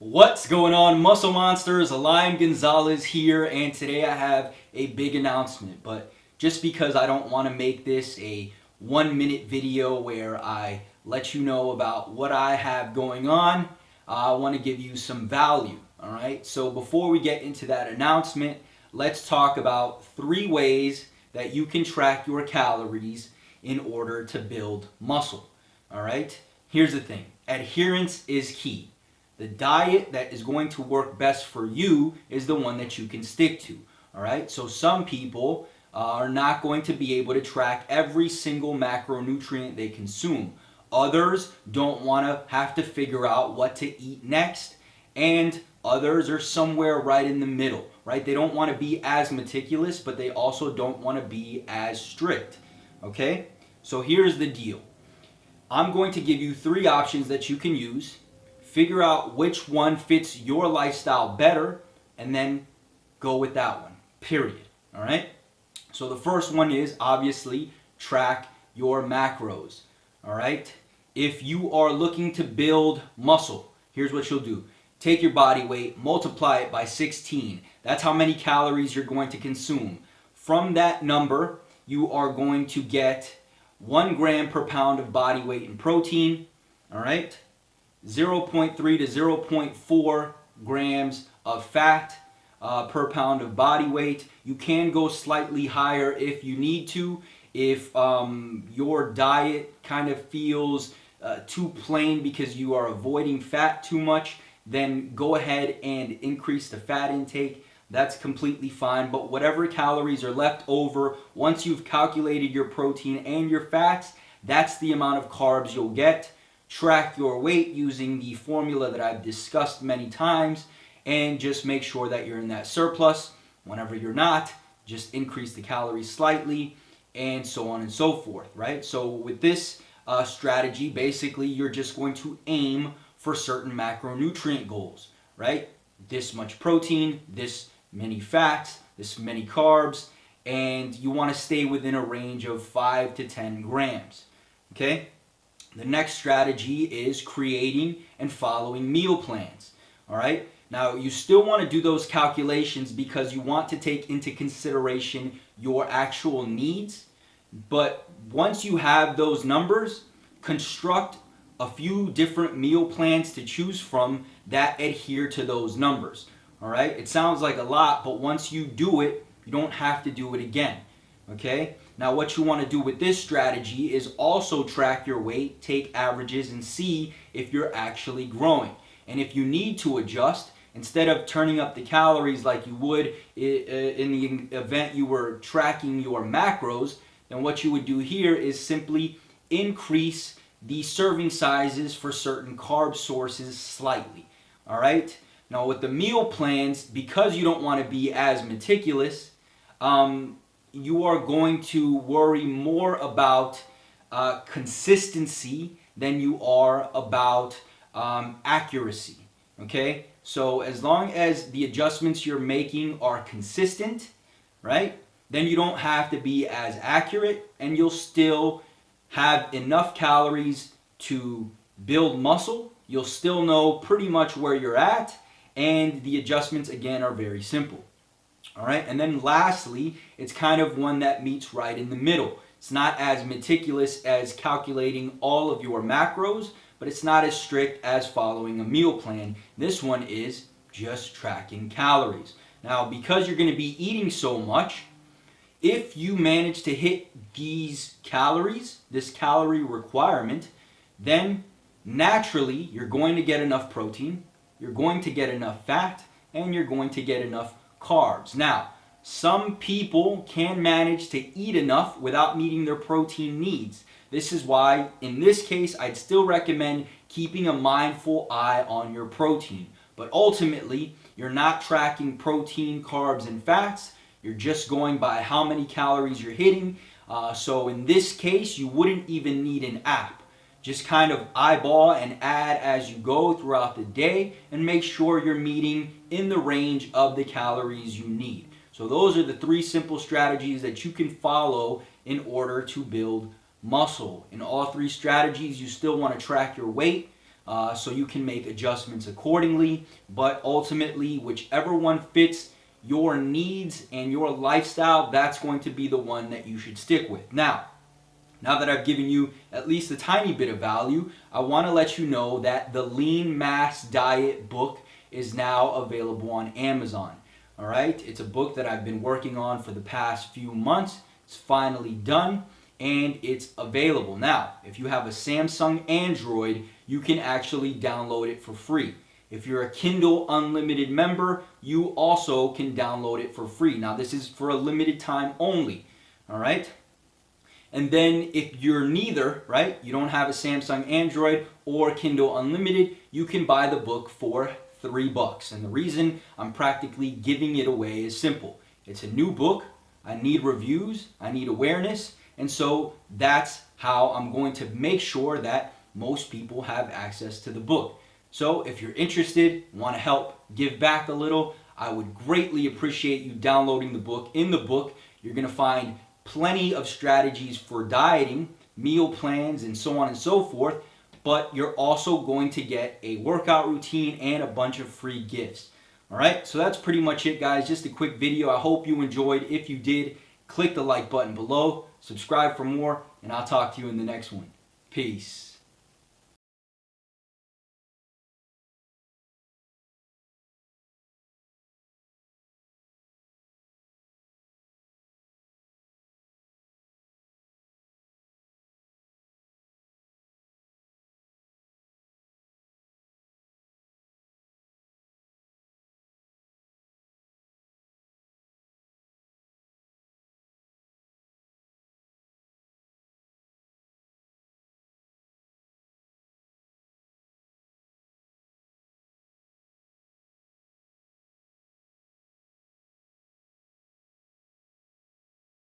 What's going on, Muscle Monsters? Eliam Gonzalez here, and today I have a big announcement. But just because I don't want to make this a 1 minute video where I let you know about what I have going on, I want to give you some value. All right, so before we get into that announcement, let's talk about 3 ways that you can track your calories in order to build muscle. All right, here's the thing: adherence is key. The diet that is going to work best for you is the one that you can stick to. All right. So some people are not going to be able to track every single macronutrient they consume. Others don't want to have to figure out what to eat next. And others are somewhere right in the middle, right? They don't want to be as meticulous, but they also don't want to be as strict. Okay. So here's the deal. I'm going to give you 3 options that you can use. Figure out which one fits your lifestyle better, and then go with that one, period. All right? So the first one is obviously track your macros. All right? If you are looking to build muscle, here's what you'll do: take your body weight, multiply it by 16. That's how many calories you're going to consume. From that number, you are going to get 1 gram per pound of body weight in protein. All right? 0.3 to 0.4 grams of fat per pound of body weight. You can go slightly higher if you need to. If your diet kind of feels too plain because you are avoiding fat too much, then go ahead and increase the fat intake. That's completely fine. But whatever calories are left over, once you've calculated your protein and your fats, that's the amount of carbs you'll get. Track your weight using the formula that I've discussed many times, and just make sure that you're in that surplus. Whenever you're not, just increase the calories slightly, and so on and so forth, right? So with this strategy, basically you're just going to aim for certain macronutrient goals, right? This much protein, this many fats, this many carbs, and you want to stay within a range of 5 to 10 grams, okay? The next strategy is creating and following meal plans. All right. Now, you still want to do those calculations because you want to take into consideration your actual needs. But once you have those numbers, construct a few different meal plans to choose from that adhere to those numbers. All right. It sounds like a lot, but once you do it, you don't have to do it again. Okay? Now what you want to do with this strategy is also track your weight, take averages, and see if you're actually growing. And if you need to adjust, instead of turning up the calories like you would in the event you were tracking your macros, then what you would do here is simply increase the serving sizes for certain carb sources slightly. All right? Now with the meal plans, because you don't want to be as meticulous, you are going to worry more about consistency than you are about accuracy. Okay? So as long as the adjustments you're making are consistent, right, then you don't have to be as accurate, and you'll still have enough calories to build muscle. You'll still know pretty much where you're at, and the adjustments again are very simple. All right, and then lastly, it's kind of one that meets right in the middle. It's not as meticulous as calculating all of your macros, but it's not as strict as following a meal plan. This one is just tracking calories. Now, because you're going to be eating so much, if you manage to hit these calories, this calorie requirement, then naturally you're going to get enough protein, you're going to get enough fat, and you're going to get enough carbs. Now, some people can manage to eat enough without meeting their protein needs. This is why, in this case, I'd still recommend keeping a mindful eye on your protein. But ultimately, you're not tracking protein, carbs, and fats. You're just going by how many calories you're hitting. So in this case, you wouldn't even need an app. Just kind of eyeball and add as you go throughout the day, and make sure you're meeting in the range of the calories you need. So those are the 3 simple strategies that you can follow in order to build muscle. In all 3 strategies, you still want to track your weight. so you can make adjustments accordingly. But ultimately, whichever one fits your needs and your lifestyle, that's going to be the one that you should stick with. Now that I've given you at least a tiny bit of value, I want to let you know that the Lean Mass Diet book is now available on Amazon. All right, it's a book that I've been working on for the past few months. It's finally done and it's available. Now, if you have a Samsung Android, you can actually download it for free. If you're a Kindle Unlimited member, you also can download it for free. Now, this is for a limited time only. All right. And then if you're neither, right, you don't have a Samsung Android or Kindle Unlimited, you can buy the book for $3. And the reason I'm practically giving it away is simple. It's a new book. I need reviews. I need awareness. And so that's how I'm going to make sure that most people have access to the book. So if you're interested, want to help give back a little, I would greatly appreciate you downloading the book. In the book, you're going to find plenty of strategies for dieting, meal plans, and so on and so forth, but you're also going to get a workout routine and a bunch of free gifts. All right, so that's pretty much it, guys. Just a quick video. I hope you enjoyed. If you did, click the like button below, subscribe for more, and I'll talk to you in the next one. Peace.